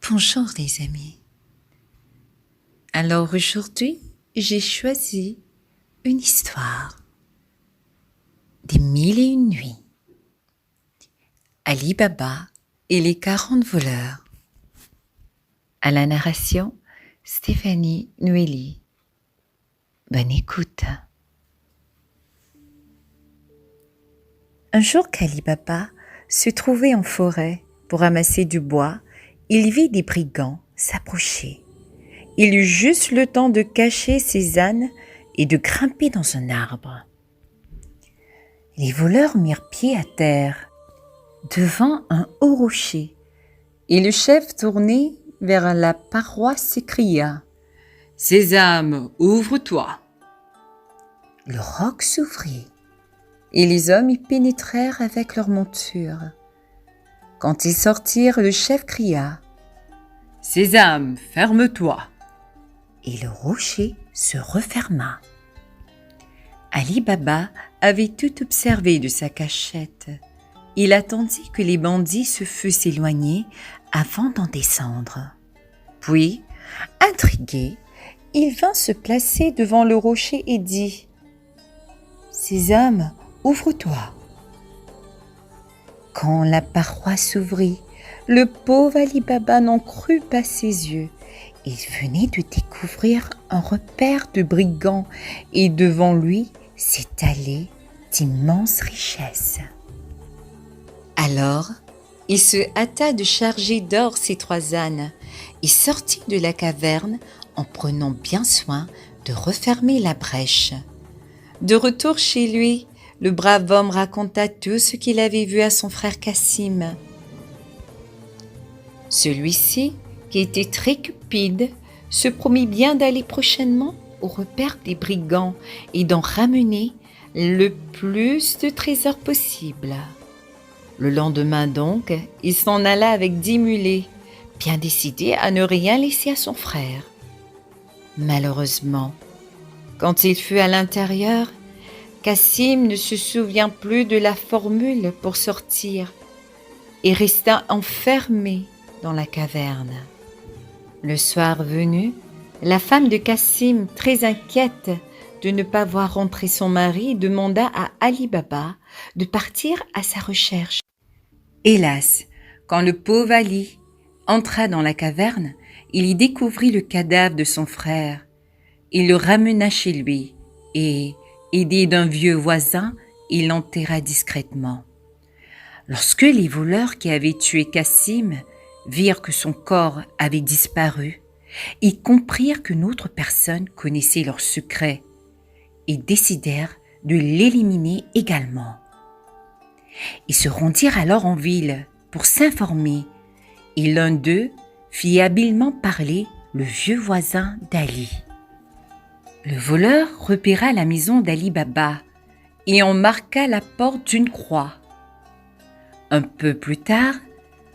Bonjour les amis. Alors aujourd'hui, j'ai choisi une histoire des 1001 nuits. Ali Baba et les 40 voleurs. À la narration, Stéphanie Noëli. Bonne écoute. Un jour qu'Ali Baba se trouvait en forêt pour ramasser du bois, il vit des brigands s'approcher. Il eut juste le temps de cacher ses ânes et de grimper dans un arbre. Les voleurs mirent pied à terre devant un haut rocher et le chef tourné vers la paroi s'écria « Sésame, ouvre-toi !» Le roc s'ouvrit et les hommes y pénétrèrent avec leurs montures. Quand ils sortirent, le chef cria « Sésame, ferme-toi !» Et le rocher se referma. Ali Baba avait tout observé de sa cachette. Il attendit que les bandits se fussent éloignés avant d'en descendre. Puis, intrigué, il vint se placer devant le rocher et dit « Sésame, ouvre-toi !» Quand la paroi s'ouvrit, le pauvre Ali Baba n'en crut pas ses yeux. Il venait de découvrir un repère de brigands et devant lui s'étalaient d'immenses richesses. Alors, il se hâta de charger d'or ses 3 ânes et sortit de la caverne en prenant bien soin de refermer la brèche. De retour chez lui, le brave homme raconta tout ce qu'il avait vu à son frère Cassim. Celui-ci, qui était très cupide, se promit bien d'aller prochainement au repère des brigands et d'en ramener le plus de trésors possible. Le lendemain donc, il s'en alla avec 10 mulets, bien décidé à ne rien laisser à son frère. Malheureusement, quand il fut à l'intérieur, Cassim ne se souvient plus de la formule pour sortir et resta enfermé dans la caverne. Le soir venu, la femme de Cassim, très inquiète de ne pas voir rentrer son mari, demanda à Ali Baba de partir à sa recherche. Hélas, quand le pauvre Ali entra dans la caverne, il y découvrit le cadavre de son frère. Il le ramena chez lui et, aidé d'un vieux voisin, il l'enterra discrètement. Lorsque les voleurs qui avaient tué Cassim virent que son corps avait disparu, ils comprirent qu'une autre personne connaissait leur secret et décidèrent de l'éliminer également. Ils se rendirent alors en ville pour s'informer et l'un d'eux fit habilement parler le vieux voisin d'Ali. Le voleur repéra la maison d'Ali Baba et en marqua la porte d'une croix. Un peu plus tard,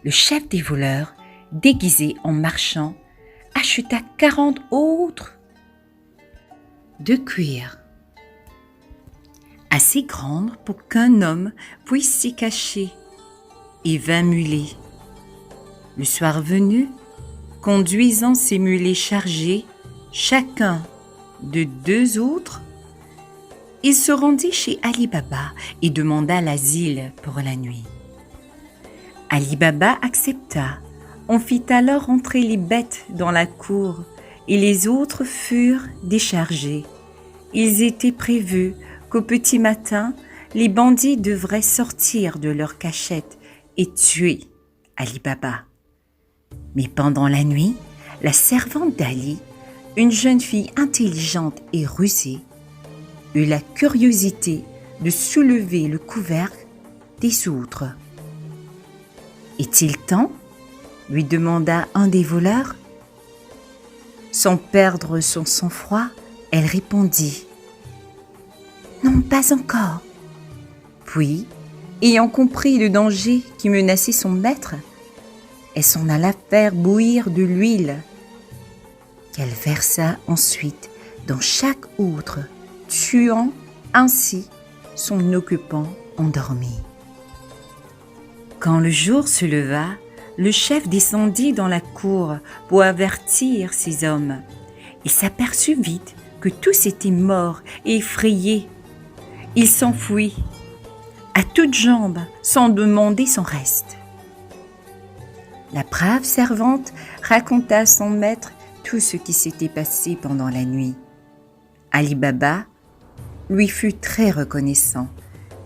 le chef des voleurs, déguisé en marchand, acheta 40 autres de cuir, assez grandes pour qu'un homme puisse s'y cacher, et 20 mulets. Le soir venu, conduisant ces mulets chargés, chacun de 2 autres, il se rendit chez Ali Baba et demanda l'asile pour la nuit. Ali Baba accepta. On fit alors entrer les bêtes dans la cour et les autres furent déchargés. Ils étaient prévus qu'au petit matin, les bandits devraient sortir de leur cachette et tuer Ali Baba. Mais pendant la nuit, la servante d'Ali, une jeune fille intelligente et rusée, eut la curiosité de soulever le couvercle des autres. « Est-il temps ?» lui demanda un des voleurs. Sans perdre son sang-froid, elle répondit « Non, pas encore. » Puis, ayant compris le danger qui menaçait son maître, elle s'en alla faire bouillir de l'huile qu'elle versa ensuite dans chaque outre, tuant ainsi son occupant endormi. Quand le jour se leva, le chef descendit dans la cour pour avertir ses hommes. Il s'aperçut vite que tous étaient morts et effrayés. Il s'enfuit à toutes jambes sans demander son reste. La brave servante raconta à son maître tout ce qui s'était passé pendant la nuit. Ali Baba lui fut très reconnaissant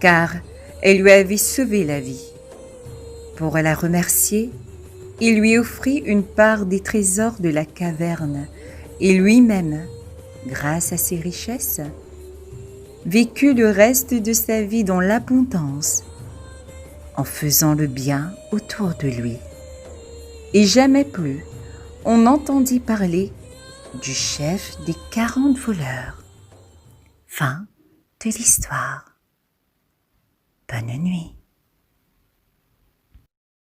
car elle lui avait sauvé la vie. Pour la remercier, il lui offrit une part des trésors de la caverne et lui-même, grâce à ses richesses, vécut le reste de sa vie dans l'abondance, en faisant le bien autour de lui. Et jamais plus on n'entendit parler du chef des 40 voleurs. Fin de l'histoire. Bonne nuit.